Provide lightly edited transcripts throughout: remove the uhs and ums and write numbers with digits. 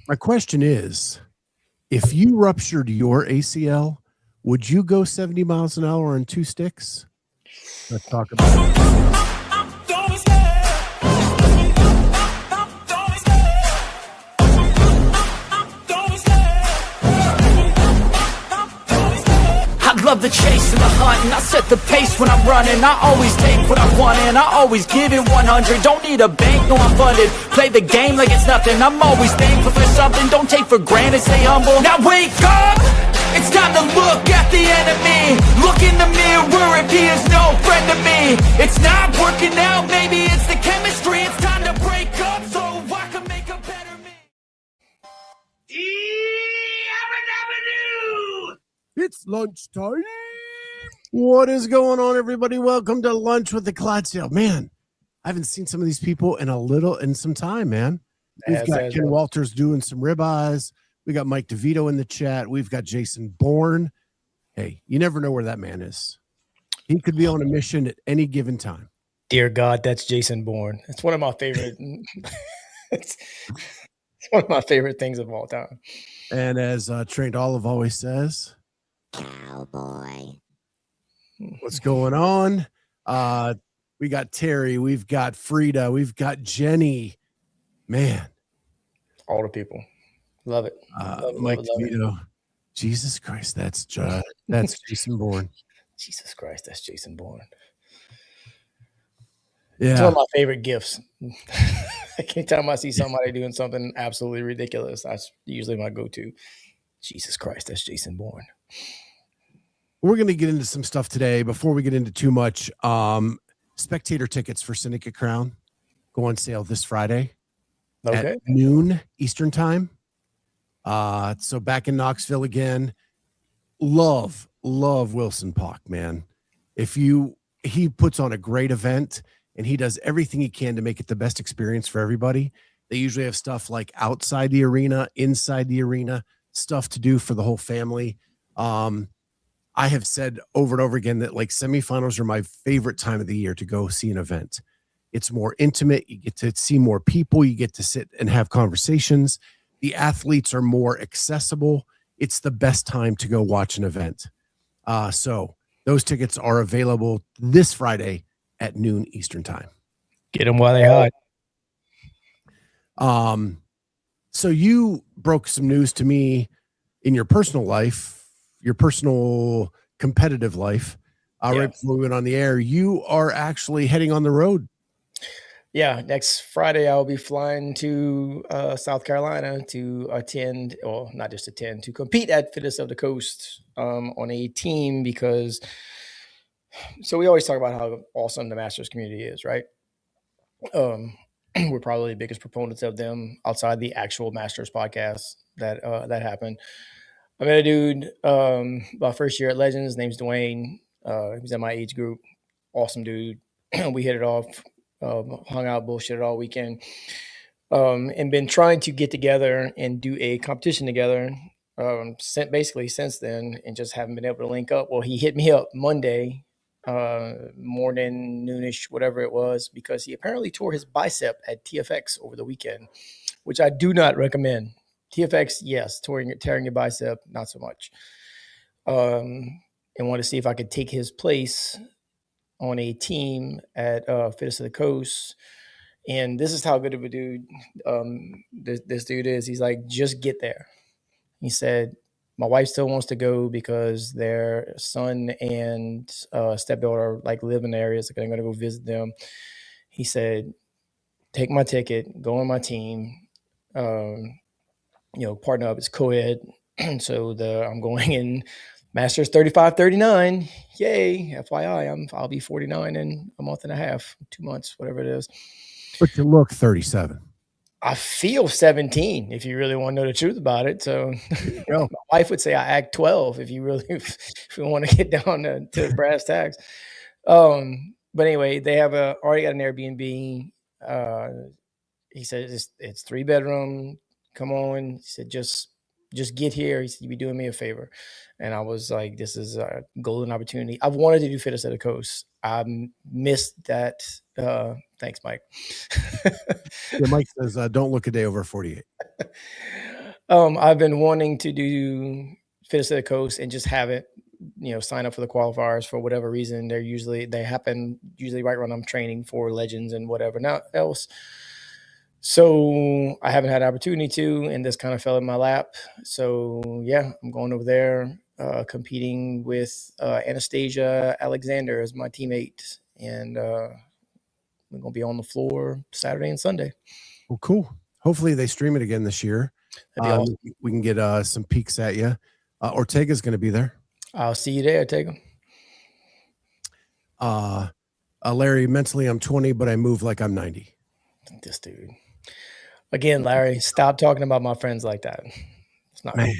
My question is, if you ruptured your ACL, would you go 70 miles an hour on 2 sticks? Let's talk about it. Love the chase and the hunt, and I set the pace when I'm running. I always take what I want and I always give it 100. Don't need a bank, no I'm funded. Play the game like it's nothing. I'm always thankful for something. Don't take for granted, stay humble. Now wake up! It's time to look at the enemy. Look in the mirror if he is no friend to me. It's not working out, maybe it's the chemistry. It's time to break up so I can make a better me. It's lunchtime. What is going on, everybody? Welcome to Lunch with the Clydesdale. Man, I haven't seen some of these people in some time, man. We've got Ken Walters doing some ribeyes. We got Mike DeVito in the chat. We've got Jason Bourne. Hey, you never know where that man is. He could be on a mission at any given time. Dear God, that's Jason Bourne. It's one of my favorite. it's one of my favorite things of all time. And as Trained Olive always says, cowboy. What's going on? We got Terry, we've got Frida, we've got Jenny. Man, all the people love it. Mike DeVito. Jesus Christ, that's Jason Bourne. Jesus Christ, that's Jason Bourne. Yeah, it's one of my favorite gifts. Anytime I see somebody doing something absolutely ridiculous, that's usually my go-to. Jesus Christ, that's Jason Bourne. We're going to get into some stuff today. Before we get into too much, Spectator tickets for Syndicate Crown go on sale this Friday at noon Eastern time. So back in Knoxville again. Love Wilson Pock, man. He puts on a great event and he does everything he can to make it the best experience for everybody. They usually have stuff like outside the arena, inside the arena, stuff to do for the whole family. I have said over and over again that like semifinals are my favorite time of the year to go see an event. It's more intimate. You get to see more people. You get to sit and have conversations. The athletes are more accessible. It's the best time to go watch an event. So those tickets are available this Friday at noon Eastern time. Get them while they hot. So you broke some news to me in your personal life, your personal competitive life, right before we went on the air. You are actually heading on the road. Yeah, next Friday I'll be flying to South Carolina to attend, or not just attend, to compete at Fittest of the Coast on a team because, so we always talk about how awesome the Masters community is, right? We're probably the biggest proponents of them outside the actual Masters podcast that happened. I met a dude my first year at Legends. His name's Dwayne. He was in my age group. Awesome dude. We hit it off, hung out, bullshitted all weekend, and been trying to get together and do a competition together basically since then, and just haven't been able to link up. Well, he hit me up Monday morning, noonish, whatever it was, because he apparently tore his bicep at TFX over the weekend, which I do not recommend. TFX, yes. Tearing your bicep, not so much. And want to see if I could take his place on a team at Fittest of the Coast. And this is how good of a dude this dude is. He's like, just get there. He said, my wife still wants to go because their son and stepdaughter like live in the area, so I'm going to go visit them. He said, take my ticket, go on my team. Partner up, it's co-ed. So I'm going in Masters 35-39. Yay. FYI, I'll be 49 in a month and a half, 2 months, whatever it is. But you look 37. I feel 17, if you really want to know the truth about it. So my wife would say I act 12 if you want to get down to brass tacks. But anyway, they have already got an Airbnb. He said it's 3-bedroom. Come on. He said, just get here. He said, you'd be doing me a favor. And I was like, this is a golden opportunity. I've wanted to do Fittest of the Coast. I missed that. Thanks, Mike. Yeah, Mike says, don't look a day over 48. I've been wanting to do Fittest of the Coast and just haven't, sign up for the qualifiers for whatever reason. They happen right when I'm training for Legends and whatever now else. So I haven't had opportunity to, and this kind of fell in my lap. So yeah, I'm going over there, competing with Anastasia Alexander as my teammate, and we're gonna be on the floor Saturday and Sunday. Well, cool. Hopefully they stream it again this year. Awesome. We can get some peeks at you. Ortega's going to be there. I'll see you there, Ortega. Larry, mentally I'm 20, but I move like I'm 90. This dude. Again, Larry, stop talking about my friends like that. It's not man.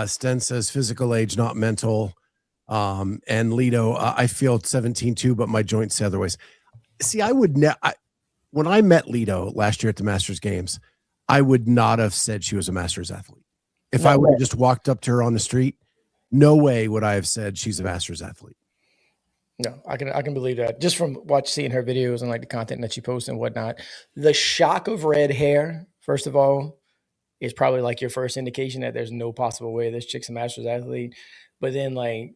Sten says physical age, not mental. And Lito, I feel 17 too, but my joints say otherwise. See, I would when I met Lito last year at the Masters Games, I would not have said she was a Masters athlete. If I would have just walked up to her on the street, no way would I have said she's a Masters athlete. No, I can believe that just from seeing her videos and like the content that she posts and whatnot. The shock of red hair, first of all, is probably like your first indication that there's no possible way this chick's a Masters athlete. But then, like,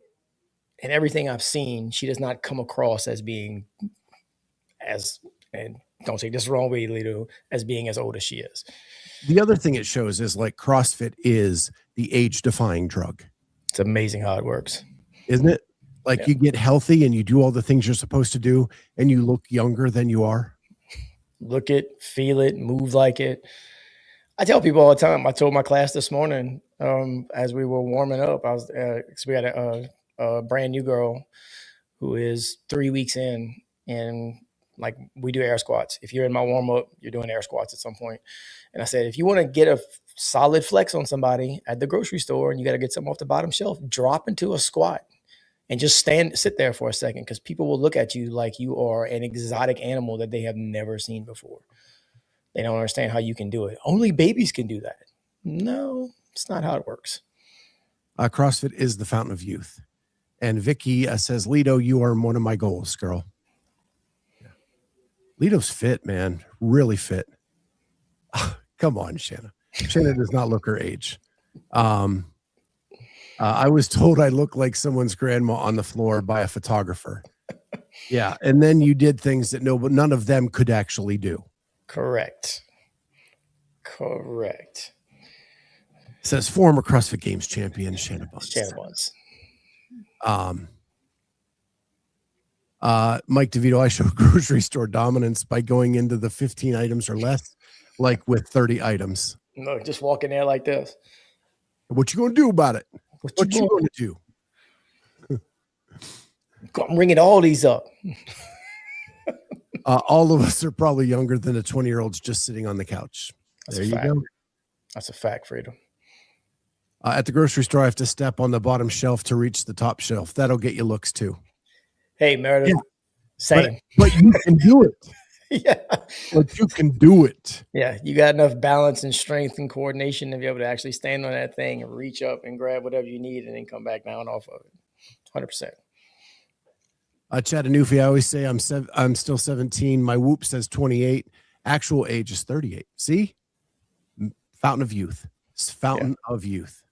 in everything I've seen, she does not come across as being and don't take this the wrong way, Lito, as being as old as she is. The other thing it shows is like CrossFit is the age-defying drug. It's amazing how it works. Isn't it? Like you get healthy and you do all the things you're supposed to do and you look younger than you are. Look it, feel it, move like it. I tell people all the time. I told my class this morning as we were warming up, we had a brand new girl who is 3 weeks in, and like we do air squats. If you're in my warm up, you're doing air squats at some point. And I said, if you want to get a solid flex on somebody at the grocery store and you got to get something off the bottom shelf, drop into a squat and just sit there for a second, because people will look at you like you are an exotic animal that they have never seen before. They don't understand how you can do it. Only babies can do that. No, it's not how it works. CrossFit is the fountain of youth. And Vicky says, Lito, you are one of my goals, girl. Yeah. Lito's fit, man. Really fit. Come on, Shanna. Shanna does not look her age. I was told I look like someone's grandma on the floor by a photographer. Yeah. And then you did things that none of them could actually do. Correct. Says former CrossFit Games champion Shanna Buns. Mike DeVito, I show grocery store dominance by going into the 15 items or less, like with 30 items. No, just walk in there like this. What you gonna do about it? What you gonna do? I'm ringing all these up. All of us are probably younger than the 20-year-olds just sitting on the couch. There you go. That's a fact, Fredo. At the grocery store, I have to step on the bottom shelf to reach the top shelf. That'll get you looks too. Hey, Meredith. Yeah. Same. But you can do it. Yeah. But you can do it. Yeah. You got enough balance and strength and coordination to be able to actually stand on that thing and reach up and grab whatever you need and then come back down off of it. 100%. Chattanooga, I always say I'm still 17. My Whoop says 28. Actual age is 38. See? Fountain of youth. It's fountain of youth.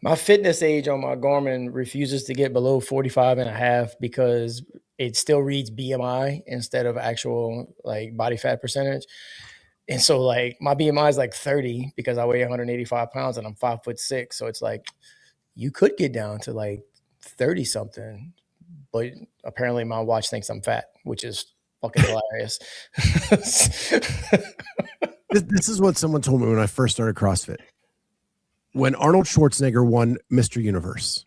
My fitness age on my Garmin refuses to get below 45 and a half because it still reads BMI instead of actual like body fat percentage. And so like my BMI is like 30 because I weigh 185 pounds and I'm 5'6". So it's like, you could get down to like 30 something, but apparently my watch thinks I'm fat, which is fucking hilarious. This is what someone told me when I first started CrossFit. When Arnold Schwarzenegger won Mr. Universe,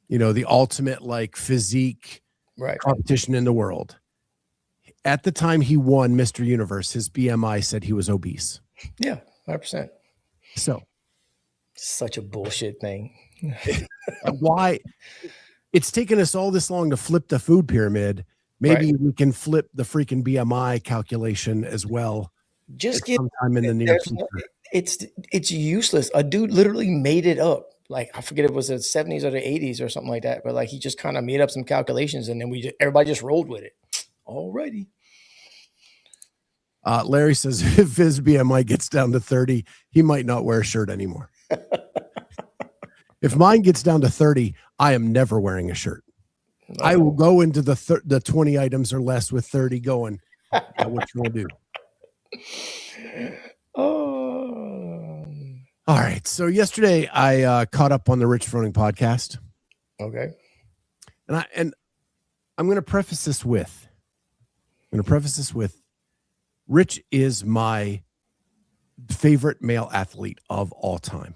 the ultimate like physique competition in the world. At the time he won Mr. Universe, his BMI said he was obese. Yeah, 100%. So, such a bullshit thing. Why? It's taken us all this long to flip the food pyramid. Maybe we can flip the freaking BMI calculation as well. Just get sometime in the near future. It's useless. A dude literally made it up. Like, I forget if it was the 70s or the 80s or something like that, but like he just kind of made up some calculations and then everybody just rolled with it. Alrighty. Larry says if his BMI gets down to 30, he might not wear a shirt anymore. If mine gets down to 30, I am never wearing a shirt. No. I will go into the 20 items or less with 30 going, what you want to do? Oh. All right. So yesterday I caught up on the Rich Froning podcast. Okay. And I'm going to preface this with Rich is my favorite male athlete of all time.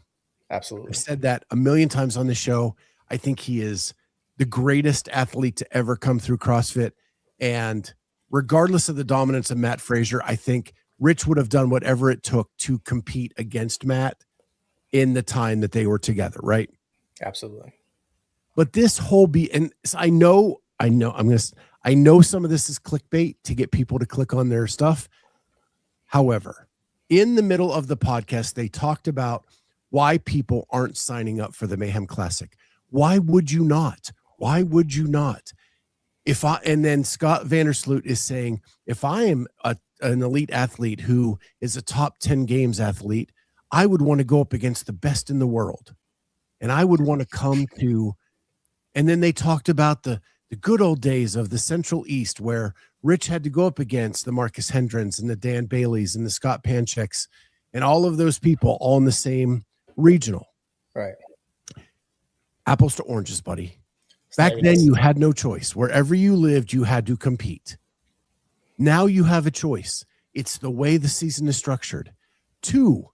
Absolutely. I've said that a million times on the show. I think he is the greatest athlete to ever come through CrossFit. And regardless of the dominance of Matt Frazier, I think Rich would have done whatever it took to compete against Matt in the time that they were together, right? Absolutely. But this whole and I know some of this is clickbait to get people to click on their stuff. However, in the middle of the podcast, they talked about why people aren't signing up for the Mayhem Classic. Why would you not? Why would you not? And then Scott Vandersloot is saying, if I am an elite athlete who is a top 10 games athlete, I would want to go up against the best in the world. And I would want to come to, and then they talked about the good old days of the Central East where Rich had to go up against the Marcus Hendrens and the Dan Baileys and the Scott Pancheks and all of those people all in the same regional. Right. Apples to oranges, buddy. Back then you had no choice. Wherever you lived, you had to compete. Now you have a choice. It's the way the season is structured. 2,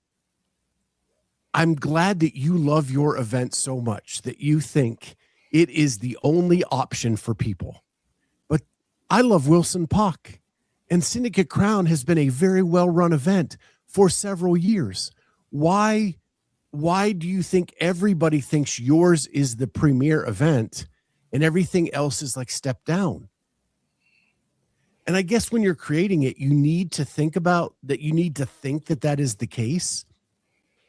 I'm glad that you love your event so much that you think it is the only option for people. But I love Wilson Pock, and Syndicate Crown has been a very well-run event for several years. Why do you think everybody thinks yours is the premier event and everything else is like step down? And I guess when you're creating it, you need to think about that. You need to think that that is the case.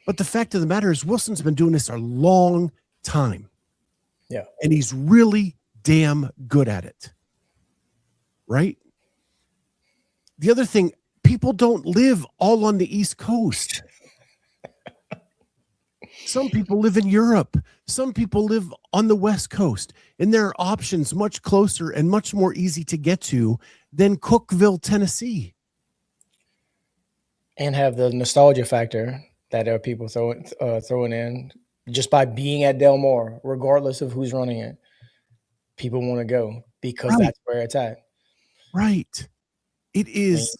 But the fact of the matter is Wilson's been doing this a long time. Yeah. And he's really damn good at it. Right? The other thing, people don't live all on the East Coast. Some people live in Europe. Some people live on the West Coast. And there are options much closer and much more easy to get to than Cookeville, Tennessee. And have the nostalgia factor that there are people throwing in just by being at Del Mar, regardless of who's running it. People want to go because that's where it's at. Right. It is.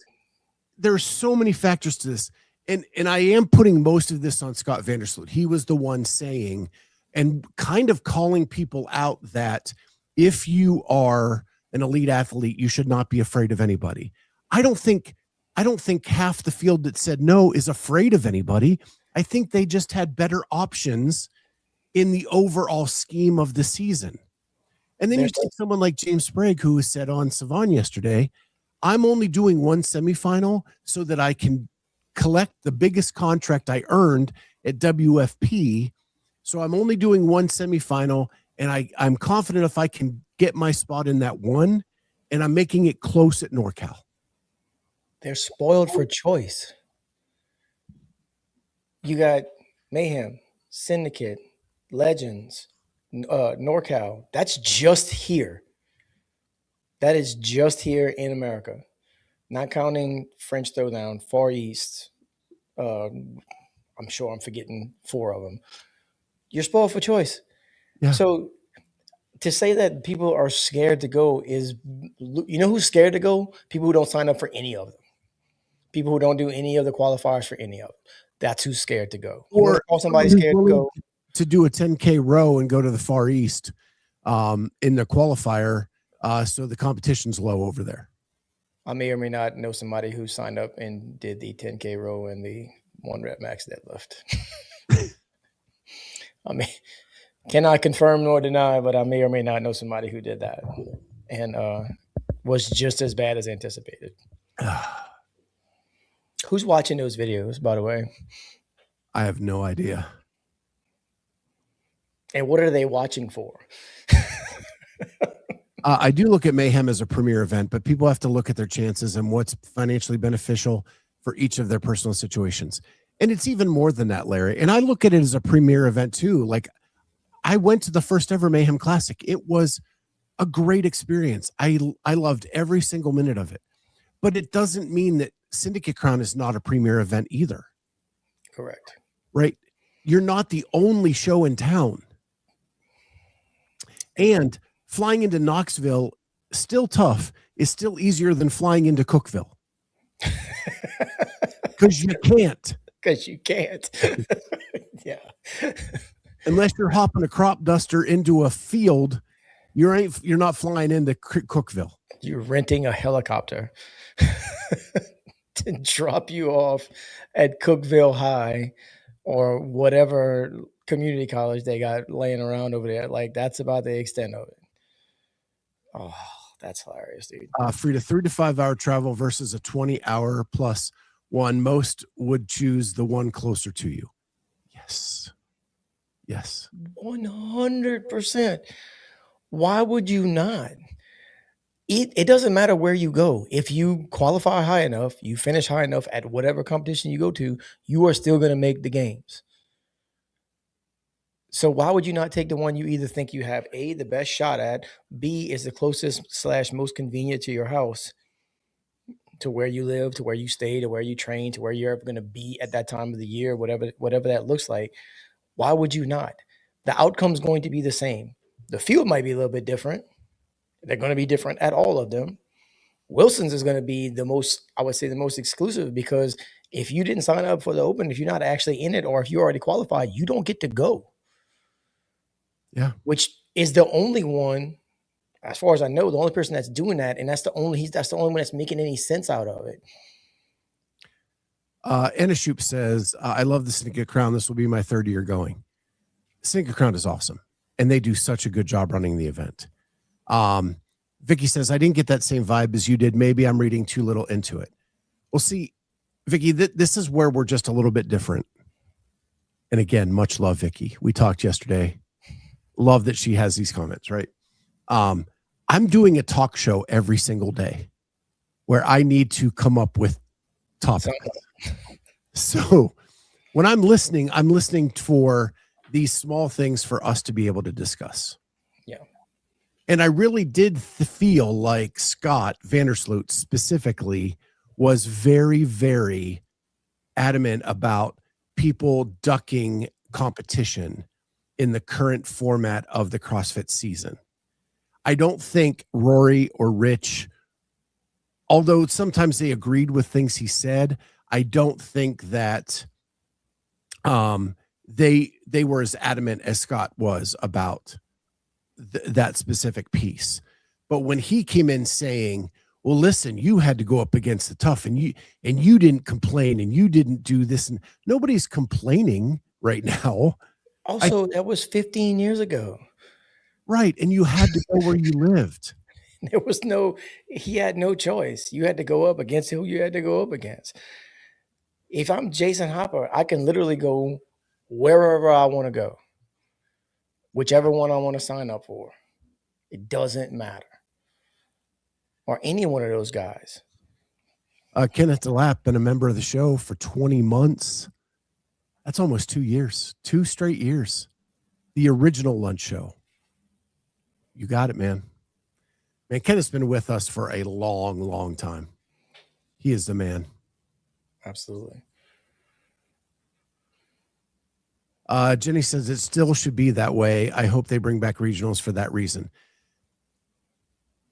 There's so many factors to this. And I am putting most of this on Scott Vandersloot. He was the one saying and kind of calling people out that if you are an elite athlete, you should not be afraid of anybody. I don't think half the field that said no is afraid of anybody. I think they just had better options in the overall scheme of the season. And then you take someone like James Sprague, who said on Savan yesterday, I'm only doing one semifinal so that I can collect the biggest contract I earned at WFP. So I'm only doing one semifinal, and I'm confident if I can get my spot in that one, and I'm making it close at NorCal. They're spoiled for choice. You got Mayhem, Syndicate, Legends, NorCal. That's just here. That is just here in America. Not counting French Throwdown, Far East. I'm sure I'm forgetting 4 of them. You're spoiled for choice. Yeah. So to say that people are scared to go is, you know who's scared to go? People who don't sign up for any of them. People who don't do any of the qualifiers for any of them. That's who's scared to go. Or somebody's scared to go. To do a 10K row and go to the Far East in the qualifier, so the competition's low over there. I may or may not know somebody who signed up and did the 10K row and the 1 rep max deadlift. I mean, cannot confirm nor deny, but I may or may not know somebody who did that and was just as bad as anticipated. Who's watching those videos, by the way? I have no idea. And what are they watching for? I do look at Mayhem as a premier event, but people have to look at their chances and what's financially beneficial for each of their personal situations. And it's even more than that, Larry. And I look at it as a premier event too. Like, I went to the first ever Mayhem Classic. It was a great experience. I loved every single minute of it. But it doesn't mean that Syndicate Crown is not a premier event either. Correct. Right? You're not the only show in town. And flying into Knoxville, still tough, is still easier than flying into Cookeville. Because you can't. Because you can't. Yeah. Unless you're hopping a crop duster into a field, you're not flying into Cookeville. You're renting a helicopter to drop you off at Cookeville High or whatever community college they got laying around over there. Like, that's about the extent of it. Oh, that's hilarious, dude. Free to 3 to 5 hour travel versus a 20-hour plus one. Most would choose the one closer to you. Yes. 100%. Why would you not? It doesn't matter where you go. If you qualify high enough, you finish high enough at whatever competition you go to, you are still going to make the games. So why would you not take the one you either think you have A, the best shot at, B, is the closest / most convenient to your house, to where you live, to where you stay, to where you train, to where you're ever going to be at that time of the year, whatever that looks like. Why would you not? The outcome's going to be the same. The field might be a little bit different. They're going to be different at all of them. Wilson's is going to be the most exclusive, because if you didn't sign up for the Open, if you're not actually in it, or if you already qualified, you don't get to go. Yeah. Which is the only one, as far as I know, the only person that's doing that. And that's the only one that's making any sense out of it. Anashoop says, I love the Syndicate Crown. This will be my 3rd year going. Syndicate Crown is awesome. And they do such a good job running the event. Vicky says, I didn't get that same vibe as you did. Maybe I'm reading too little into it. Well, see, Vicky, this is where we're just a little bit different. And again, much love, Vicky. We talked yesterday. Love that she has these comments, right? I'm doing a talk show every single day where I need to come up with topics. So when I'm listening for these small things for us to be able to discuss. Yeah. And I really did feel like Scott Vandersloot specifically was very, very adamant about people ducking competition in the current format of the CrossFit season. I don't think Rory or Rich, although sometimes they agreed with things he said, I don't think that they were as adamant as Scott was about that specific piece. But when he came in saying, well, listen, you had to go up against the tough and you didn't complain and you didn't do this, and nobody's complaining right now. Also, that was 15 years ago. Right. And you had to go where you lived. He had no choice. You had to go up against who you had to go up against. If I'm Jason Hopper, I can literally go wherever I want to go, whichever one I want to sign up for. It doesn't matter. Or any one of those guys. Kenneth DeLapp, been a member of the show for 20 months. That's almost 2 years, 2 straight years. The original lunch show. You got it, man. Man, Kenneth's been with us for a long, long time. He is the man. Absolutely. Jenny says it still should be that way. I hope they bring back regionals for that reason.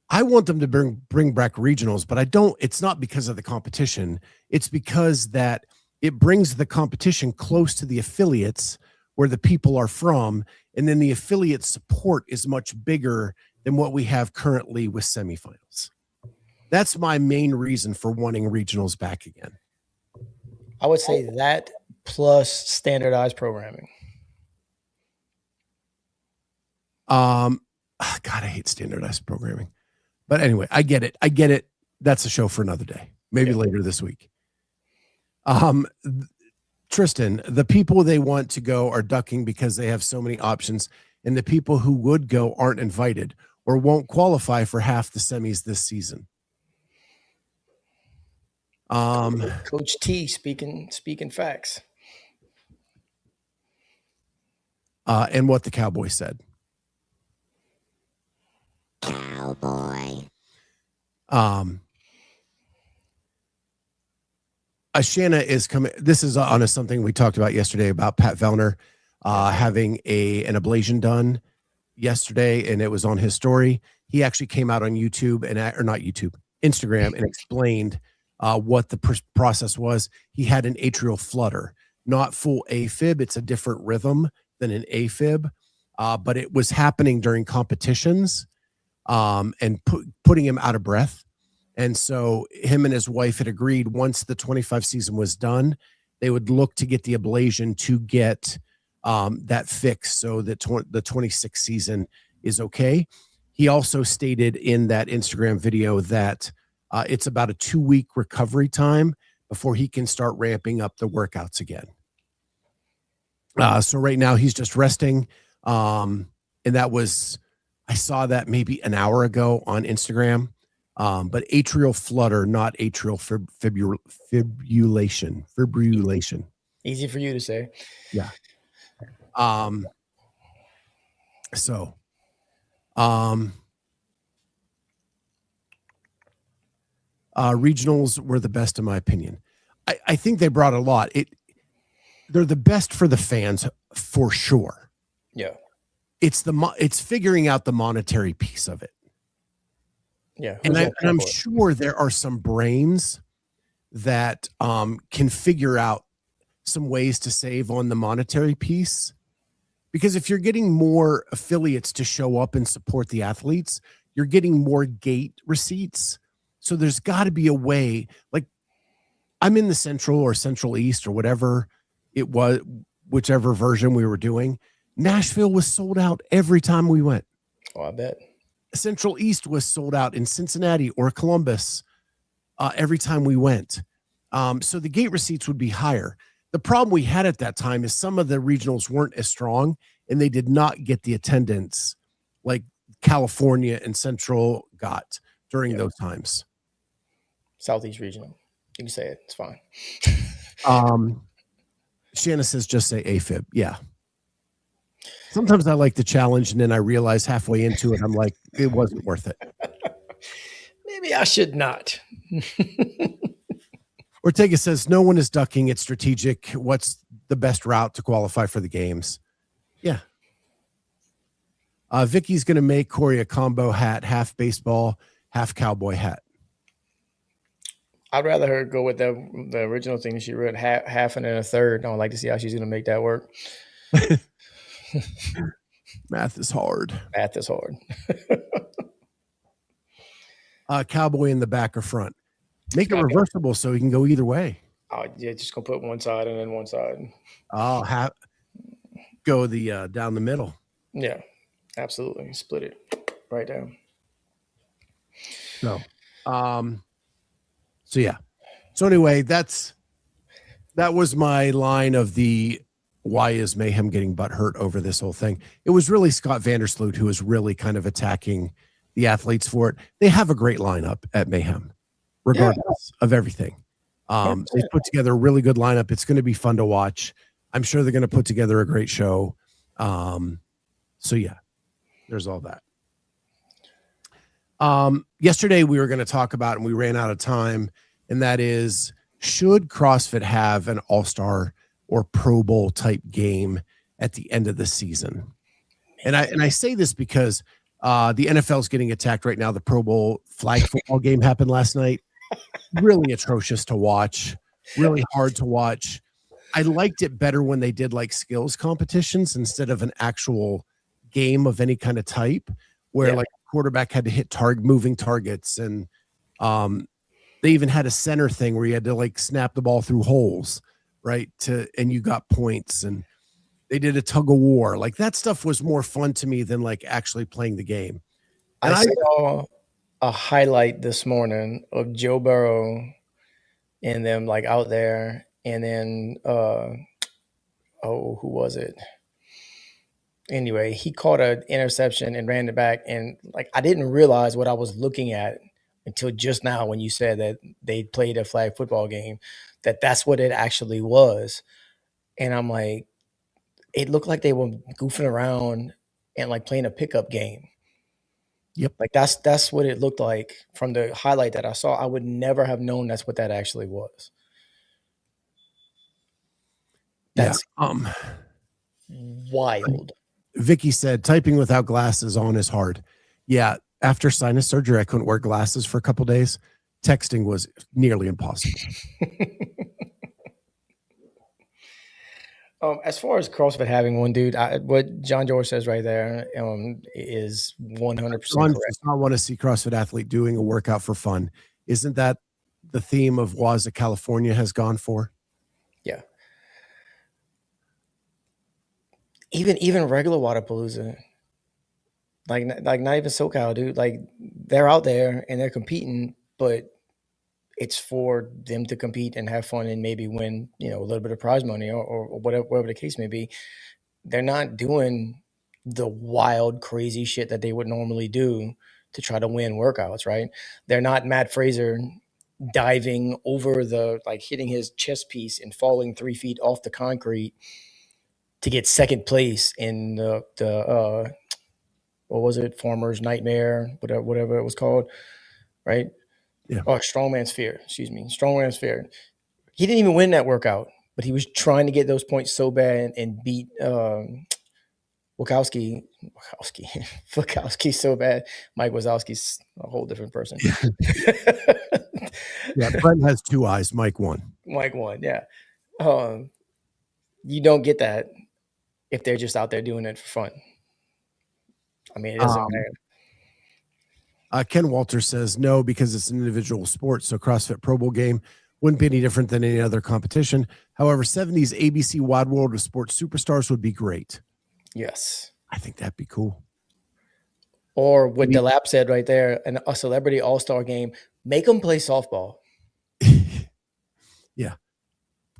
I want them to bring back regionals, but I don't. It's not because of the competition. It's because that it brings the competition close to the affiliates where the people are from, and then the affiliate support is much bigger than what we have currently with semifinals. That's my main reason for wanting regionals back again. I would say that plus standardized programming. God, I hate standardized programming. But anyway, I get it. That's a show for another day, maybe later this week. Tristan, the people they want to go are ducking because they have so many options, and the people who would go aren't invited or won't qualify for half the semis this season. Coach T speaking facts. And what the Cowboy said. Cowboy. Shanna is coming. This is on something we talked about yesterday about Pat Vellner having an ablation done yesterday, and it was on his story. He actually came out on YouTube or not YouTube, Instagram, and explained what the process was. He had an atrial flutter, not full AFib. It's a different rhythm than an AFib, but it was happening during competitions and putting him out of breath. And so him and his wife had agreed once the 25 season was done, they would look to get the ablation to get that fixed so that the 26 season is okay. He also stated in that Instagram video that it's about a 2-week recovery time before he can start ramping up the workouts again. So right now he's just resting. And that was, I saw that maybe an hour ago on Instagram. But atrial flutter, not atrial fibrillation. Easy for you to say. Yeah. Regionals were the best in my opinion. I think they brought a lot. They're the best for the fans for sure. Yeah. It's figuring out the monetary piece of it. Yeah. And I'm sure there are some brains that can figure out some ways to save on the monetary piece. Because if you're getting more affiliates to show up and support the athletes, you're getting more gate receipts. So there's got to be a way. Like, I'm in the Central or Central East or whatever it was, whichever version we were doing. Nashville was sold out every time we went. Oh, I bet. Central East was sold out in Cincinnati or Columbus every time we went. So the gate receipts would be higher. The problem we had at that time is some of the regionals weren't as strong and they did not get the attendance like California and Central got during those times. Southeast regional. You can say it. It's fine. Shanna says just say AFib. Yeah. Sometimes I like the challenge, and then I realize halfway into it, I'm like, it wasn't worth it. Maybe I should not. Ortega says, no one is ducking. It's strategic. What's the best route to qualify for the games? Yeah. Vicky's going to make Cory a combo hat, half baseball, half cowboy hat. I'd rather her go with the original thing she wrote, half and then a third. I would like to see how she's going to make that work. Math is hard. Math is hard. Cowboy in the back or front. Make it reversible so he can go either way. Oh, yeah, just going to put one side and then one side. Oh, go the down the middle. Yeah, absolutely. Split it right down. So yeah. So anyway, that was my line of the why is Mayhem getting butt hurt over this whole thing. It was really Scott Vandersloot who was really kind of attacking the athletes for it. They have a great lineup at Mayhem, regardless of everything. They put together a really good lineup. It's going to be fun to watch. I'm sure they're going to put together a great show. So yeah, there's all that. Yesterday we were going to talk about, and we ran out of time, and that is, should CrossFit have an all-star or Pro Bowl type game at the end of the season? And I say this because the NFL is getting attacked right now. The Pro Bowl flag football game happened last night. Really atrocious to watch, really hard to watch. I liked it better when they did like skills competitions instead of an actual game of any kind of type where like a quarterback had to hit moving targets. And they even had a center thing where you had to like snap the ball through holes, right? And you got points, and they did a tug of war. Like that stuff was more fun to me than like actually playing the game. And I saw a highlight this morning of Joe Burrow and them like out there, and then who was it? anyway, he caught an interception and ran it back. And like, I didn't realize what I was looking at until just now when you said that they played a flag football game, that's what it actually was. And I'm like, it looked like they were goofing around and like playing a pickup game. Yep. Like that's what it looked like from the highlight that I saw. I would never have known that's what that actually was. That's wild. Vicky said, typing without glasses on is hard. Yeah. After sinus surgery, I couldn't wear glasses for a couple days. Texting was nearly impossible. As far as CrossFit having one, dude, what John George says right there is 100% correct. Does not want to see CrossFit athlete doing a workout for fun. Isn't that the theme of Waza California has gone for? Yeah. Even regular Wadapalooza, like not even SoCal, dude. Like they're out there and they're competing, but it's for them to compete and have fun and maybe win, a little bit of prize money or whatever the case may be. They're not doing the wild, crazy shit that they would normally do to try to win workouts, right? They're not Matt Fraser diving over hitting his chest piece and falling 3 feet off the concrete to get second place in the what was it? Farmer's Nightmare, whatever it was called, right? Yeah. Oh, Strongman's Fear. Excuse me. Strongman's Fear. He didn't even win that workout, but he was trying to get those points so bad and beat Wachowski so bad. Mike Wazowski's a whole different person. Yeah, Brent has 2 eyes. Mike won. Mike won, yeah. You don't get that if they're just out there doing it for fun. I mean, it doesn't matter. Ken Walter says no, because it's an individual sport. So CrossFit Pro Bowl game wouldn't be any different than any other competition. However, 70s ABC Wide World of Sports Superstars would be great. Yes. I think that'd be cool. Or what Delap said right there, a celebrity all-star game, make them play softball. Yeah.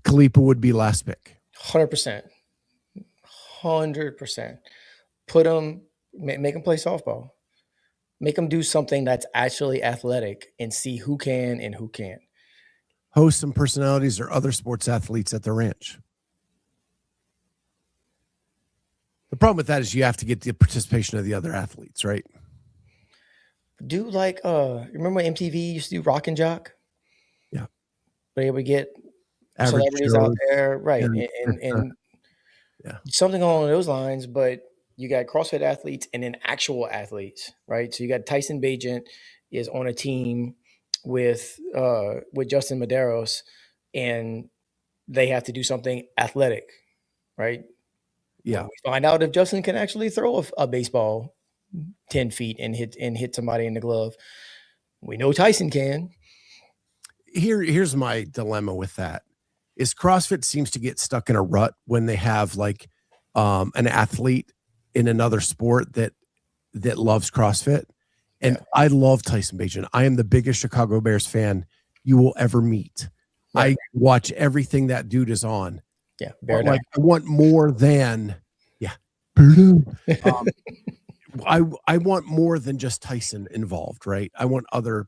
Khalipa would be last pick. 100%. 100%. Make them play softball. Make them do something that's actually athletic and see who can and who can't. Host some personalities or other sports athletes at the ranch. The problem with that is you have to get the participation of the other athletes, right? Do remember when MTV used to do Rock and Jock? Yeah. They would get Average celebrities shows, out there, right? And yeah, something along those lines, but you got CrossFit athletes and then actual athletes, right? So you got Tyson Bagent is on a team with Justin Medeiros, and they have to do something athletic, right? Yeah. We find out if Justin can actually throw a baseball 10 feet and hit somebody in the glove. We know Tyson can. Here's my dilemma with that. Is CrossFit seems to get stuck in a rut when they have an athlete in another sport that loves CrossFit. And yeah. I love Tyson Bagent. I am the biggest Chicago Bears fan you will ever meet. Right. I watch everything that dude is on. Yeah. I want more than, I want more than just Tyson involved, right? I want other.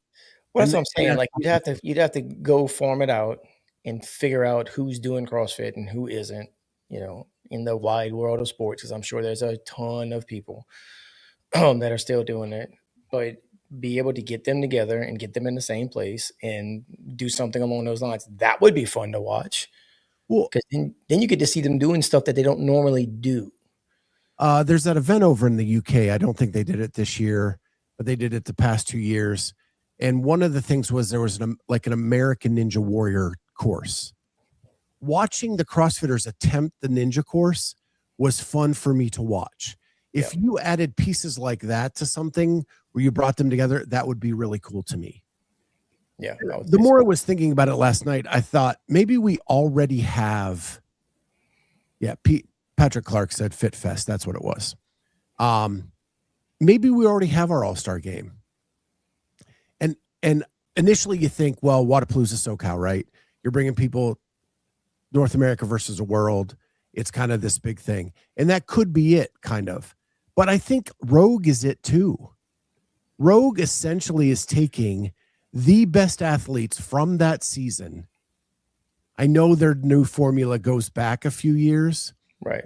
Well, that's what I'm saying. Like you'd have to go form it out and figure out who's doing CrossFit and who isn't, in the wide world of sports, because I'm sure there's a ton of people that are still doing it, but be able to get them together and get them in the same place and do something along those lines. That would be fun to watch. Well, because then you get to see them doing stuff that they don't normally do. There's that event over in the UK. I don't think they did it this year, but they did it the past 2 years. And one of the things was there was an American Ninja Warrior course. Watching the CrossFitters attempt the ninja course was fun for me to watch. If you added pieces like that to something where you brought them together, that would be really cool to me. Yeah. The more I was thinking about it last night, I thought maybe we already have. Yeah. Patrick Clark said Fit Fest. That's what it was. Maybe we already have our all-star game. And initially you think, well, Wadapalooza SoCal, right? You're bringing people North America versus the world. It's kind of this big thing. And that could be it, kind of. But I think Rogue is it too. Rogue essentially is taking the best athletes from that season. I know their new formula goes back a few years. Right.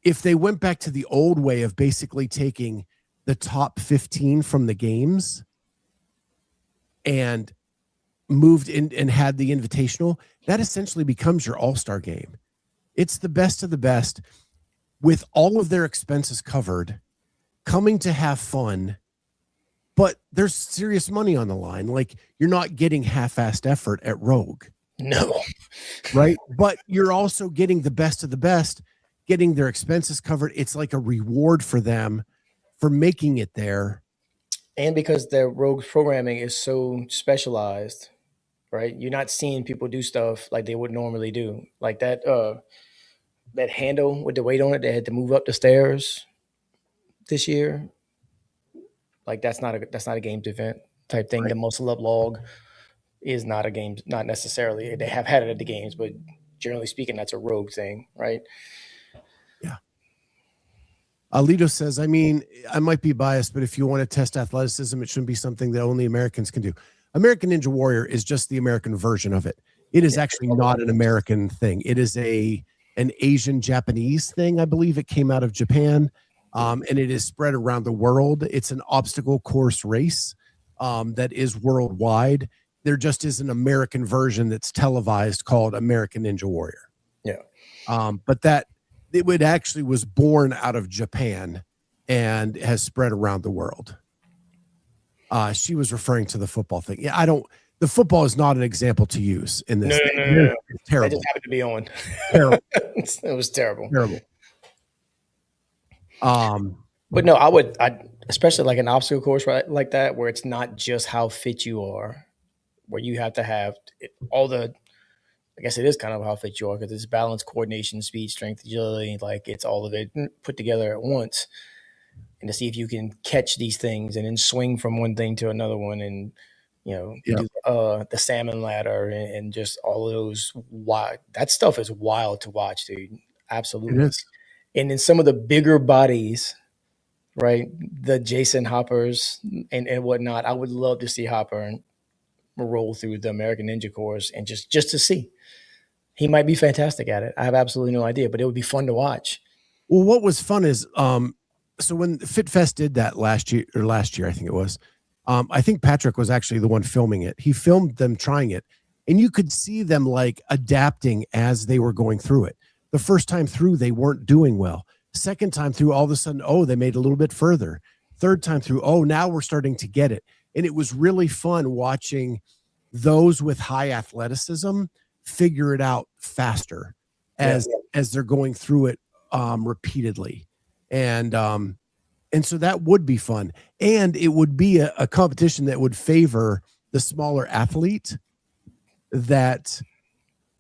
If they went back to the old way of basically taking the top 15 from the games and moved in and had the invitational, that essentially becomes your all-star game. It's the best of the best with all of their expenses covered, coming to have fun, but there's serious money on the line. Like, you're not getting half-assed effort at Rogue. No. Right? But you're also getting the best of the best, getting their expenses covered. It's like a reward for them for making it there. And because their Rogue programming is so specialized, right? You're not seeing people do stuff like they would normally do. Like that handle with the weight on it, they had to move up the stairs this year. Like that's not a games event type thing. Right. The muscle up log is not a game, not necessarily. They have had it at the games, but generally speaking, that's a Rogue thing, right? Yeah. Lito says, I mean, I might be biased, but if you want to test athleticism, it shouldn't be something that only Americans can do. American Ninja Warrior is just the American version of it. It is actually not an American thing. It is an Asian Japanese thing. I believe it came out of Japan, and it is spread around the world. It's an obstacle course race that is worldwide. There just is an American version that's televised called American Ninja Warrior. Yeah. But that it actually was born out of Japan and has spread around the world. She was referring to the football thing. Yeah, the football is not an example to use in this. No. It's terrible. That just happened to be on. Terrible. It was terrible. Terrible. But no, I especially like an obstacle course right like that, where it's not just how fit you are, where you have to have all the, I guess it is kind of how fit you are, because it's balance, coordination, speed, strength, agility, like it's all of it put together at once. And to see if you can catch these things and then swing from one thing to another one, and do the salmon ladder and just all of those wild. That stuff is wild to watch, dude. Absolutely. It is. And then some of the bigger bodies, right? The Jason Hoppers and whatnot. I would love to see Hopper roll through the American Ninja course and just to see. He might be fantastic at it. I have absolutely no idea, but it would be fun to watch. Well, what was fun is so when FitFest did that last year, I think it was, I think Patrick was actually the one filming it. He filmed them trying it, and you could see them like adapting as they were going through it. The first time through, they weren't doing well. Second time through, all of a sudden, they made a little bit further. Third time through, now we're starting to get it. And it was really fun watching those with high athleticism figure it out faster as they're going through it repeatedly. And so that would be fun. And it would be a competition that would favor the smaller athlete, that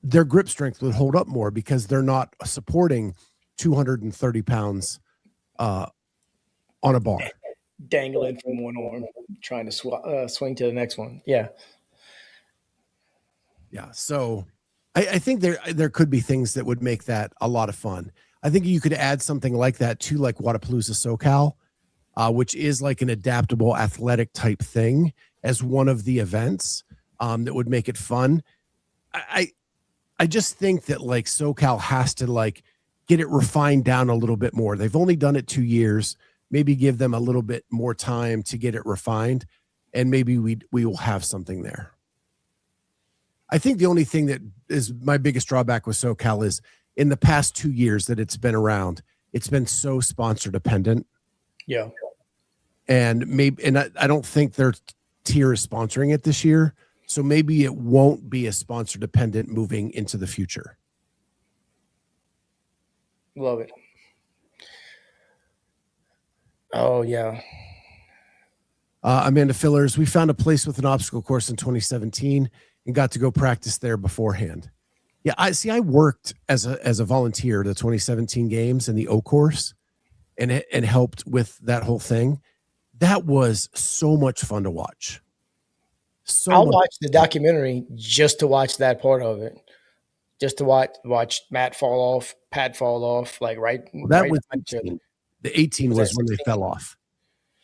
their grip strength would hold up more because they're not supporting 230 pounds on a bar. Dangling from one arm, trying to swing to the next one. Yeah. Yeah. So I think there could be things that would make that a lot of fun. I think you could add something like that to like Wodapalooza SoCal, which is like an adaptable athletic type thing as one of the events that would make it fun. I just think that like SoCal has to like get it refined down a little bit more. They've only done it 2 years. Maybe give them a little bit more time to get it refined, and maybe we will have something there. I think the only thing that is my biggest drawback with SoCal is in the past 2 years that it's been around, it's been so sponsor dependent. Yeah. And I don't think their tier is sponsoring it this year. So maybe it won't be as sponsor dependent moving into the future. Love it. Oh, yeah. Amanda Fillers, we found a place with an obstacle course in 2017 and got to go practice there beforehand. Yeah, I worked as a volunteer at the 2017 games in the O course and helped with that whole thing. That was so much fun to watch. I'll watch the documentary just to watch that part of it. just to watch Matt fall off, Pat fall off, like right. Well, that right was 18. The 18 was when they fell off.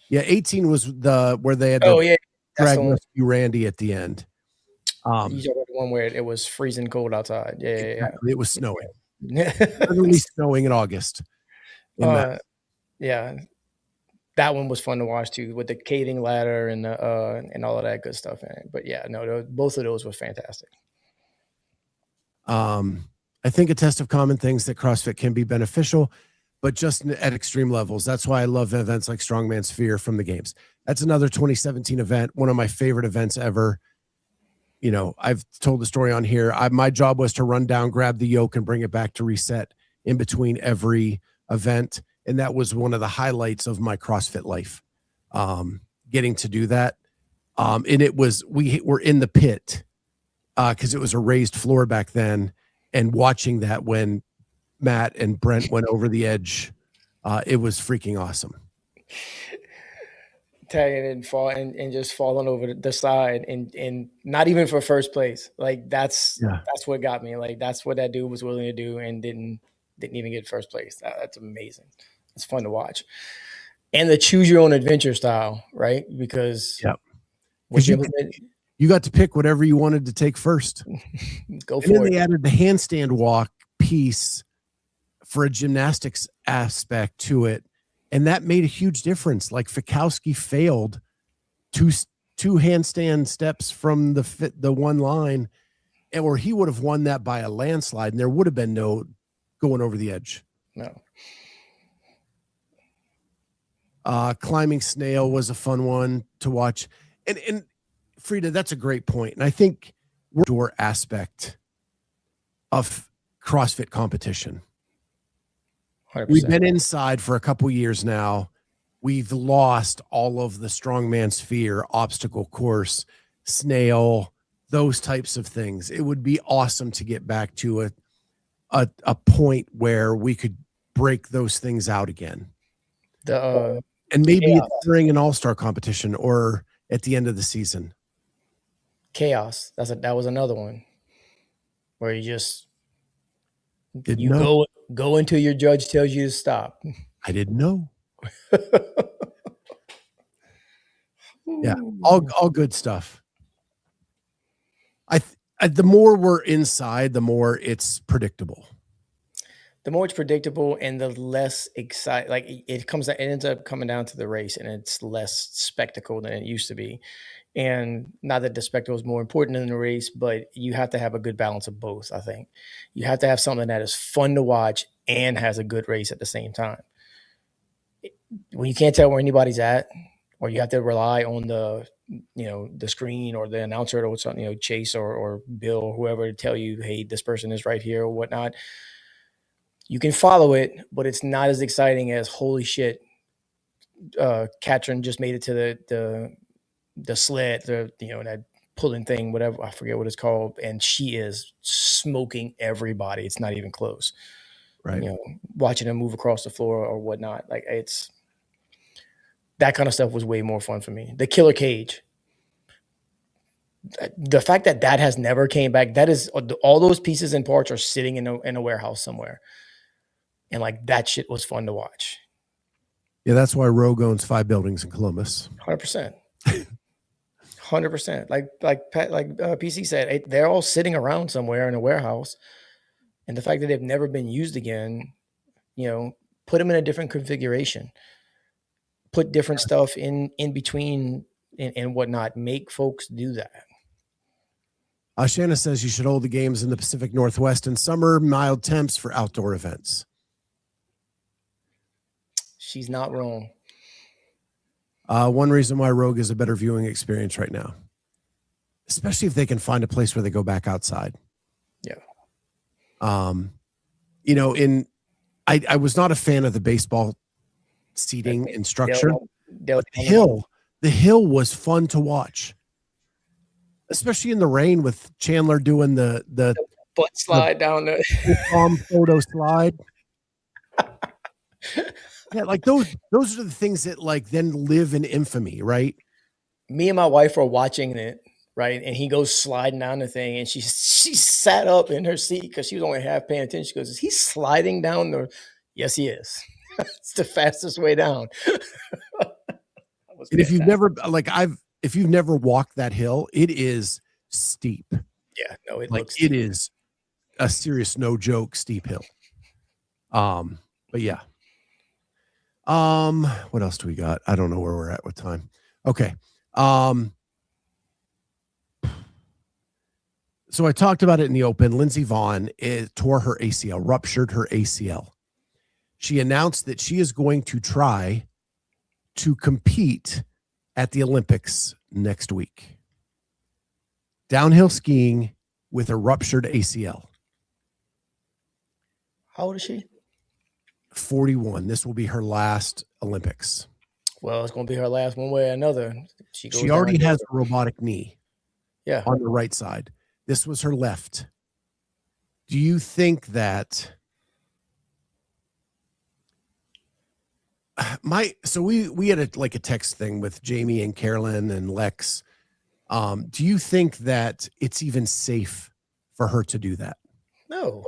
Yeah, 18 was where they had the drag rescue Randy at the end. You talking about the one where it was freezing cold outside. Yeah, exactly. It was snowing. Literally snowing in August. Yeah, that one was fun to watch too, with the caving ladder and all of that good stuff in it. But yeah, no, both of those were fantastic. I think a test of common things that CrossFit can be beneficial, but just at extreme levels. That's why I love events like Strongman Sphere from the games. That's another 2017 event, one of my favorite events ever. You know, I've told the story on here. My job was to run down, grab the yoke, and bring it back to reset in between every event. And that was one of the highlights of my CrossFit life, getting to do that. And it was, we were in the pit because it was a raised floor back then, and watching that when Matt and Brent went over the edge, it was freaking awesome. Tagging and fall and just falling over the side and not even for first place. Like that's what got me. Like that's what that dude was willing to do and didn't even get first place. That's amazing. It's fun to watch. And the choose your own adventure style, right? Because you got to pick whatever you wanted to take first. Go for and then it. They added the handstand walk piece for a gymnastics aspect to it. And that made a huge difference. Like Fikowski failed two handstand steps from the one line, or he would have won that by a landslide, and there would have been no going over the edge. No. Climbing snail was a fun one to watch. And Frida, that's a great point. And I think we're the door aspect of CrossFit competition. 100%. We've been inside for a couple years now. We've lost all of the strongman sphere, obstacle course, snail, those types of things. It would be awesome to get back to a point where we could break those things out again. And maybe during an all-star competition or at the end of the season. Chaos. That was another one where you just go until your judge tells you to stop. I didn't know. Yeah, all good stuff. The more we're inside, the more it's predictable. The more it's predictable and the less exciting, like it ends up coming down to the race, and it's less spectacle than it used to be. And not that the spectacle is more important than the race, but you have to have a good balance of both. I think you have to have something that is fun to watch and has a good race at the same time. When you can't tell where anybody's at, or you have to rely on the screen or the announcer or something, Chase or Bill or whoever to tell you, hey, this person is right here or whatnot. You can follow it, but it's not as exciting as holy shit. Katrin just made it to the sled, that pulling thing, whatever, I forget what it's called, and she is smoking everybody. It's not even close. Right. Watching them move across the floor or whatnot, like it's that kind of stuff was way more fun for me. The killer cage. The fact that has never came back, that is all those pieces and parts are sitting in a warehouse somewhere. And like that shit was fun to watch. Yeah, that's why Rogue owns 5 buildings in Columbus. 100%. 100%. Like PC said, they're all sitting around somewhere in a warehouse. And the fact that they've never been used again, put them in a different configuration. Put different stuff in between and whatnot. Make folks do that. Shanna says you should hold the games in the Pacific Northwest in summer, mild temps for outdoor events. She's not wrong. One reason why Rogue is a better viewing experience right now, especially if they can find a place where they go back outside. Yeah. I was not a fan of the baseball seating and structure. The hill was fun to watch, especially in the rain with Chandler doing the butt slide down the photo slide. Yeah, like those are the things that like then live in infamy, right? Me and my wife were watching it, right? And he goes sliding down the thing, and she sat up in her seat because she was only half paying attention. She goes, "Is he sliding down the?" Yes, he is. It's the fastest way down. And if you've never walked that hill, it is steep. Yeah, no, it looks it is a serious, no joke, steep hill. But yeah. What else do we got? I don't know where we're at with time. Okay. So I talked about it in the open. Lindsey Vonn tore her ACL, ruptured her ACL. She announced that she is going to try to compete at the Olympics next week. Downhill skiing with a ruptured ACL. How old is she? 41. This will be her last Olympics. Well, it's going to be her last one way or another. She already has a robotic knee. Yeah. On the right side. This was her left. Do you think that we had a text thing with Jamie and Carolyn and Lex. Do you think that it's even safe for her to do that? No.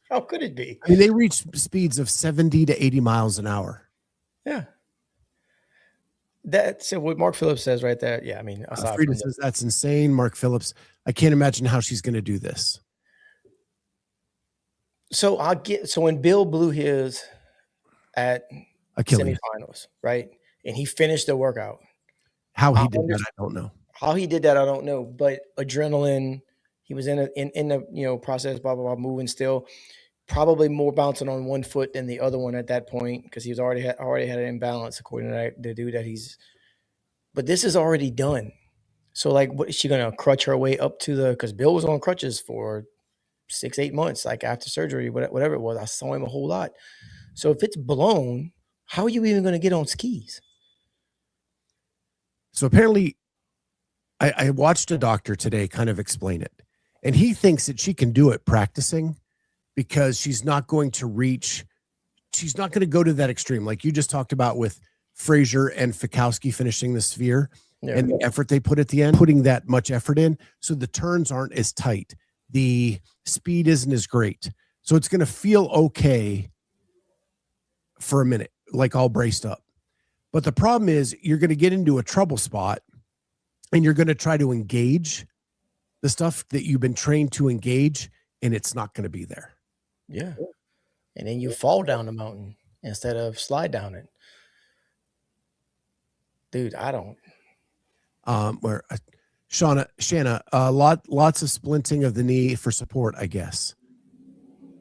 How could it be? I mean, they reach speeds of 70 to 80 miles an hour. Yeah. That's what Mark Phillips says right there. Yeah, I mean, Frida says that's insane. Mark Phillips, I can't imagine how she's going to do this. So when Bill blew his at Achilles semifinals, right? And he finished the workout. How he did that, I don't know. How he did that, I don't know. But adrenaline, he was in the process, blah blah blah, moving still. Probably more bouncing on one foot than the other one at that point because he was already had an imbalance according to the dude that he's. But this is already done. So what is she gonna crutch her way up to because Bill was on crutches for 6-8 months, after surgery, whatever it was. I saw him a whole lot. So if it's blown, how are you even going to get on skis? So apparently, I watched a doctor today kind of explain it, and he thinks that she can do it practicing because she's not going to go to that extreme. Like you just talked about with Fraser and Fikowski finishing the sphere and the effort they put at the end, putting that much effort in. So the turns aren't as tight. The speed isn't as great. So it's going to feel okay for a minute, all braced up. But the problem is you're going to get into a trouble spot and you're going to try to engage the stuff that you've been trained to engage, and it's not going to be there. Yeah. And then you fall down the mountain instead of slide down it. Dude, I don't. Shanna, lots of splinting of the knee for support, I guess.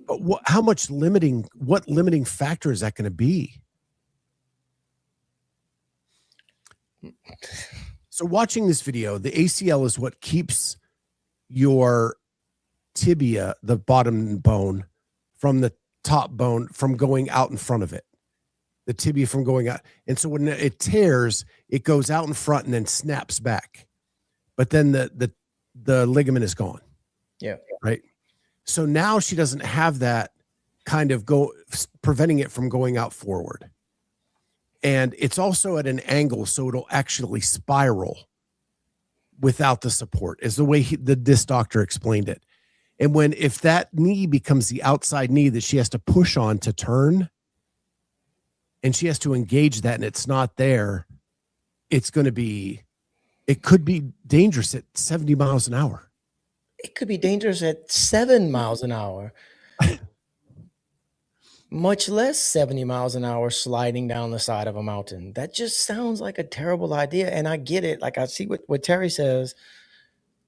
But what limiting factor is that going to be? So watching this video, the ACL is what keeps your tibia, the bottom bone, from the top bone from going out in front of it. The tibia from going out. And so when it tears, it goes out in front and then snaps back. But then the ligament is gone. Yeah. Right. So now she doesn't have that kind of preventing it from going out forward. And it's also at an angle, so it'll actually spiral without the support, is the way this doctor explained it. And if that knee becomes the outside knee that she has to push on to turn, and she has to engage that and it's not there, it could be dangerous at 70 miles an hour. It could be dangerous at 7 miles an hour. Much less 70 miles an hour sliding down the side of a mountain. That just sounds like a terrible idea. And I get it. I see what Terry says.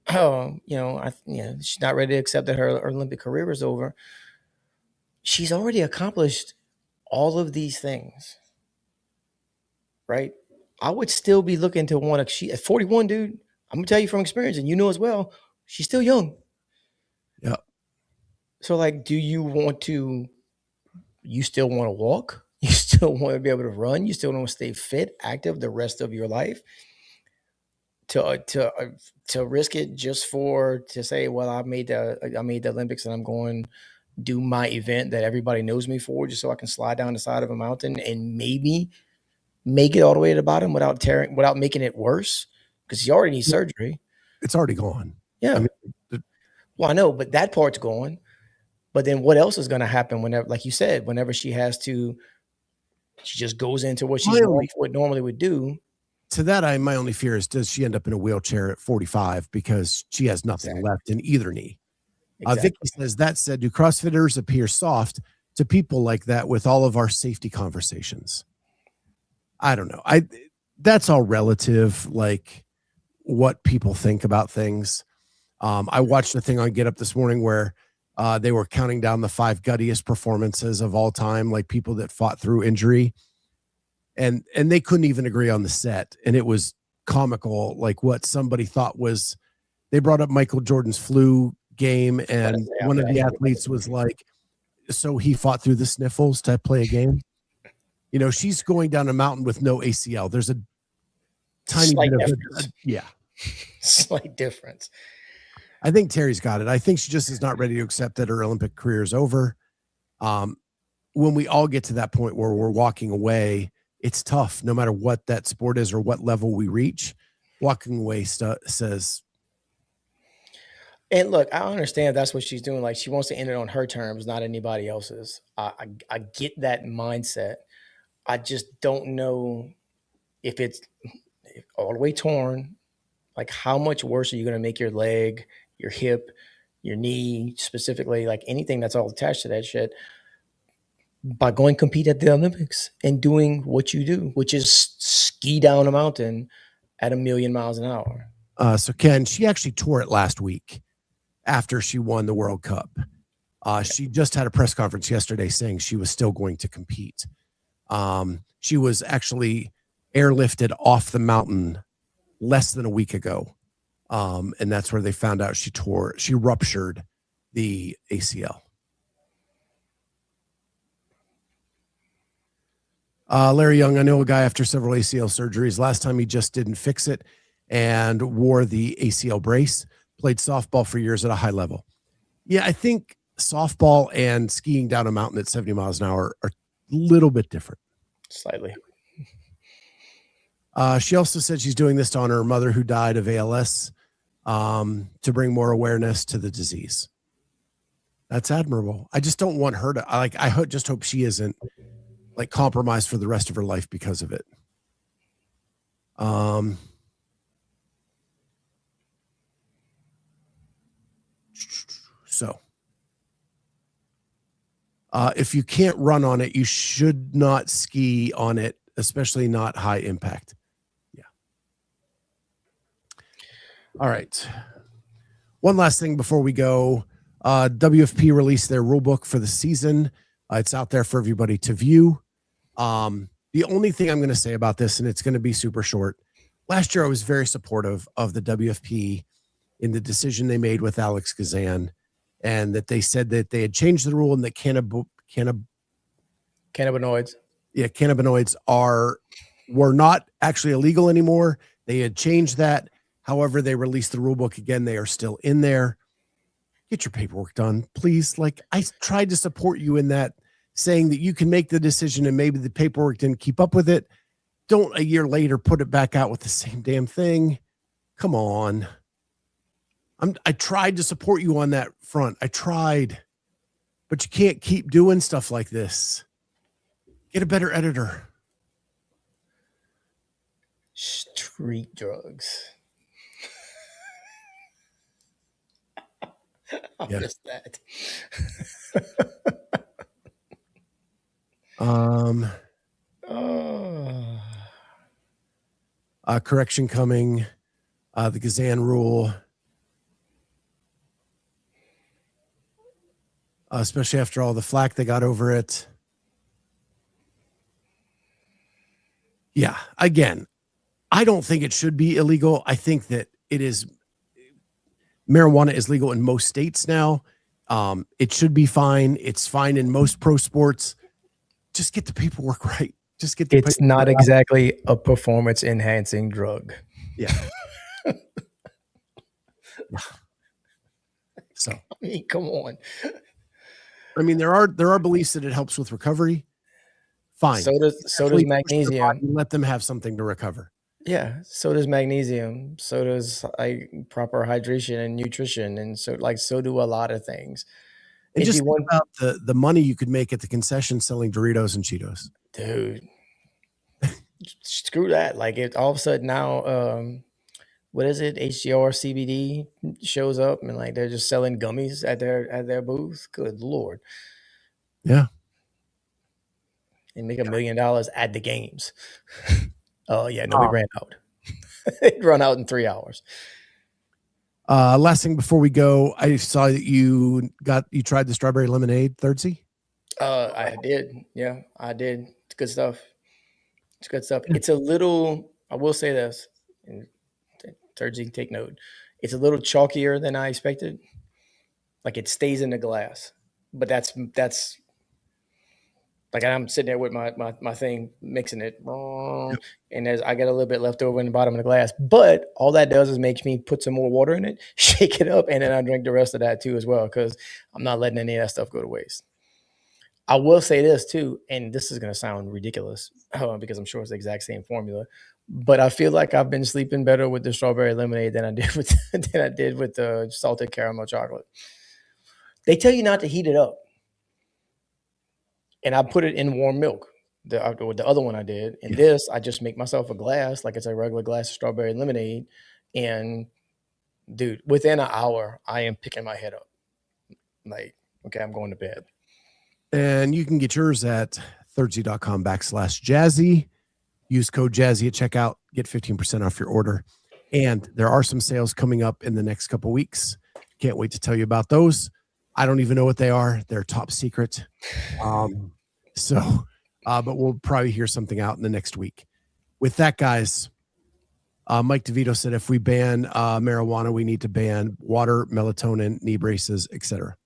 She's not ready to accept that her Olympic career is over. She's already accomplished all of these things, right? I would still be looking to at 41, dude. I'm gonna tell you from experience, and you know as well, she's still young. Yeah. So do you still want to walk? You still want to be able to run? You still want to stay fit, active the rest of your life? To risk it just to say, well, I made the Olympics and I'm going to do my event that everybody knows me for, just so I can slide down the side of a mountain and maybe make it all the way to the bottom without making it worse. because she already needs surgery. It's already gone. Yeah. I mean, Well, I know, but that part's gone. But then what else is going to happen whenever, like you said, whenever she just goes into what she normally would do. To that, my only fear is, does she end up in a wheelchair at 45 because she has nothing left in either knee? Exactly. Vicky says, that said, do CrossFitters appear soft to people like that with all of our safety conversations? I don't know. That's all relative, like what people think about things. I watched a thing on Get Up this morning where they were counting down the 5 guttiest performances of all time, like people that fought through injury. And they couldn't even agree on the set. And it was comical, like what somebody thought was, they brought up Michael Jordan's flu game, and one of the athletes was like, so he fought through the sniffles to play a game. You know, she's going down a mountain with no ACL. There's a tiny bit of slight difference. I think Terry's got it. I think she just is not ready to accept that her Olympic career is over. When we all get to that point where we're walking away, it's tough, no matter what that sport is or what level we reach. Walking away says. And look, I understand that's what she's doing. Like, she wants to end it on her terms, not anybody else's. I get that mindset. I just don't know if it's all the way torn. Like, how much worse are you going to make your leg, your hip, your knee, specifically, like anything that's all attached to that shit, by going compete at the Olympics and doing what you do, which is ski down a mountain at 1,000,000 miles an hour. So Ken, she actually tore it last week after she won the World Cup. She just had a press conference yesterday saying she was still going to compete. She was actually airlifted off the mountain less than a week ago. And that's where they found out she ruptured the ACL. Larry Young, I know a guy after several ACL surgeries. Last time he just didn't fix it and wore the ACL brace. Played softball for years at a high level. Yeah, I think softball and skiing down a mountain at 70 miles an hour are a little bit different. Slightly. She also said she's doing this to honor her mother who died of ALS, to bring more awareness to the disease. That's admirable. I just don't want her to, I just hope she isn't like compromised for the rest of her life because of it. So if you can't run on it, you should not ski on it, especially not high impact. Yeah. All right. One last thing before we go. WFP released their rule book for the season. It's out there for everybody to view. The only thing I'm going to say about this, and it's going to be super short. Last year, I was very supportive of the WFP in the decision they made with Alex Kazan, and that they said that they had changed the rule and that cannabinoids. Yeah, cannabinoids were not actually illegal anymore. They had changed that. However, they released the rule book again. They are still in there. Get your paperwork done, please. Like, I tried to support you in that, saying that you can make the decision and maybe the paperwork didn't keep up with it. Don't a year later put it back out with the same damn thing. Come on. I tried to support you on that front. I tried, but you can't keep doing stuff like this. Get a better editor. Street drugs. I missed that. Correction coming. The Kazan rule. Especially after all the flack they got over it. Yeah, again, I don't think it should be illegal. I think that it is. Marijuana is legal in most states now. It should be fine. It's fine in most pro sports. Just get the paperwork right. Just get the It's not exactly a performance enhancing drug. Yeah. So, I mean, come on. I mean, there are beliefs that it helps with recovery. Fine. So does magnesium. Let them have something to recover. Yeah, so does magnesium. So does like proper hydration and nutrition, and so do a lot of things. And It'd be just think one about the money you could make at the concession selling Doritos and Cheetos. dude. Screw that. Like it all of a sudden now, what is it? HGR CBD shows up and like they're just selling gummies at their booth. Good Lord. Yeah. And make $1 million at the games. Oh yeah, no, it ran out. It run out in 3 hours. Last thing before we go, I saw that you tried the strawberry lemonade, Thirdzy. I did. Yeah, I did. It's good stuff. It's good stuff. It's a little, I will say this, and Thirdzy, take note. It's a little chalkier than I expected. Like it stays in the glass. But that's like I'm sitting there with my thing mixing it, and I got a little bit left over in the bottom of the glass. But all that does is makes me put some more water in it, shake it up, and then I drink the rest of that too as well because I'm not letting any of that stuff go to waste. I will say this too, and this is going to sound ridiculous because I'm sure it's the exact same formula, but I feel like I've been sleeping better with the strawberry lemonade than I did with the salted caramel chocolate. They tell you not to heat it up. And I put it in warm milk. The other one I did. And this, I just make myself a glass, like it's a regular glass of strawberry lemonade. And dude, within an hour, I am picking my head up. Like, okay, I'm going to bed. And you can get yours at thirdzy.com/Jazzy. Use code Jazzy at checkout, get 15% off your order. And there are some sales coming up in the next couple weeks. Can't wait to tell you about those. I don't even know what they are. They're top secret. But we'll probably hear something out in the next week. With that, guys, Mike DeVito said if we ban marijuana, we need to ban water, melatonin, knee braces, etc.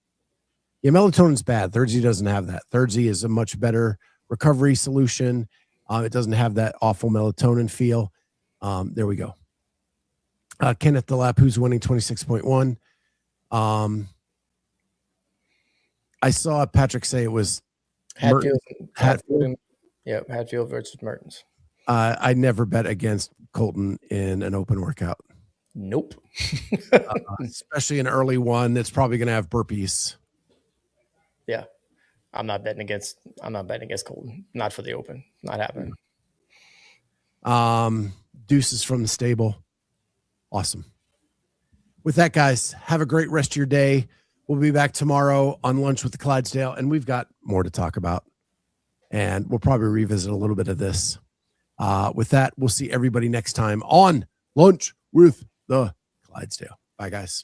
Yeah, melatonin's bad. Thirdzy doesn't have that. Thirdzy is a much better recovery solution. It doesn't have that awful melatonin feel. There we go. Kenneth Delap, who's winning 26.1. I saw Patrick say it was Hatfield. Yeah, Hatfield versus Mertens. I never bet against Colton in an open workout. Nope. Especially an early one that's probably going to have burpees. Yeah. I'm not betting against Colton. Not for the open. Not happening. Deuces from the stable. Awesome. With that, guys, have a great rest of your day. We'll be back tomorrow on Lunch with the Clydesdale, and we've got more to talk about. And we'll probably revisit a little bit of this. With that, we'll see everybody next time on Lunch with the Clydesdale. Bye, guys.